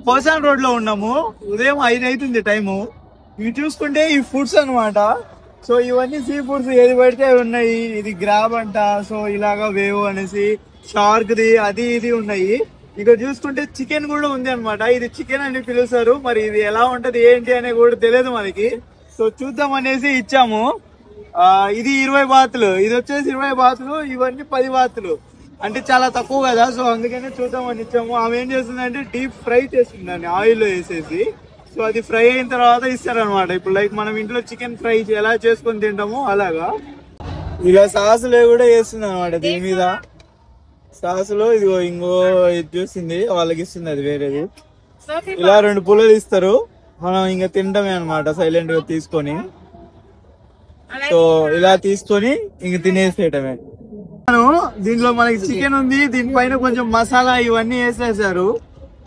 పోసాన్ road లో ఉన్నాము. ఉదయం 5 అవుతుంది టైము. ఇవి చూసుకుంటే ఈ ఫుడ్స్ అన్నమాట. సో ఇవన్నీ సీ ఫుడ్స్ ఏది పడితే అవి ఉన్నాయి. ఇది గ్రాబ్ అంట, సో ఇలాగా వేవ్ అనేసి షార్క్ ది అది ఇది ఉన్నాయి. ఇక్కడ చూసుకుంటే చికెన్ కూడా ఉంది అనమాట. ఇది చికెన్ అని పిలుస్తారు. మరి ఇది ఎలా ఉంటది ఏంటి అనేది కూడా తెలియదు మనకి. సో చూద్దాం అనేసి ఇచ్చాము. ఇది 20 బాతులు, ఇది వచ్చేసి 20 బాతులు, ఇవన్నీ 10 బాతులు, అంటే చాలా తక్కువ కదా. సో అందుకనే చూద్దామని ఇచ్చాము. ఆమె ఏం చేస్తుందంటే డీప్ ఫ్రై చేస్తుందండి ఆయిల్ లో వేసేసి. సో అది ఫ్రై అయిన తర్వాత ఇస్తారనమాట. ఇప్పుడు లైక్ మనం ఇంట్లో చికెన్ ఫ్రై ఎలా చేసుకొని తింటామో అలాగా. ఇలా సాసులు కూడా వేస్తుంది అనమాట. దీని మీద సాసులో ఇదిగో ఇంకో ఇది చూసింది వాళ్ళకి ఇస్తుంది, అది వేరేది. ఇలా 2 పుల్లలు ఇస్తారు, మనం ఇంకా తినడమే అనమాట సైలెంట్ గా తీసుకొని. సో ఇలా తీసుకొని ఇంక తినేసేయటమే. దీంట్లో మనకి చికెన్ ఉంది, దీనిపైన కొంచెం మసాలా ఇవన్నీ వేసేసారు.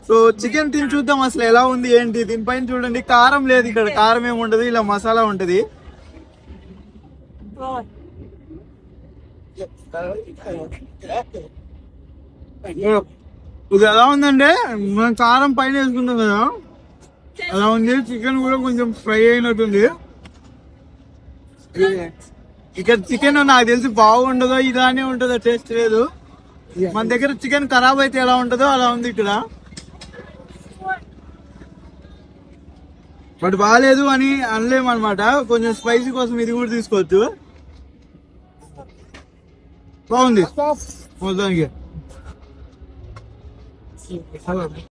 సో చికెన్ తిని చూద్దాం అసలు ఎలా ఉంది ఏంటి. దీనిపైన చూడండి కారం లేదు, ఇక్కడ కారం ఏమి ఉండదు, ఇలా మసాలా ఉంటది. ఇది ఎలా ఉందంటే మనం కారం పైన వేసుకుంటాం కదా అలా ఉంది. చికెన్ కూడా కొంచెం ఫ్రై అయినట్టుంది. ఇక్కడ చికెన్ నాకు తెలిసి బాగుండదో ఇదానే ఉంటుందో టేస్ట్ లేదు. మన దగ్గర చికెన్ ఖరాబ్ అయితే ఎలా ఉంటుందో అలా ఉంది ఇక్కడ. బట్ బాగాలేదు అని అనలేమన్నమాట. కొంచెం స్పైసీ కోసం ఇది కూడా తీసుకోవచ్చు. బాగుంది మొత్తానికి.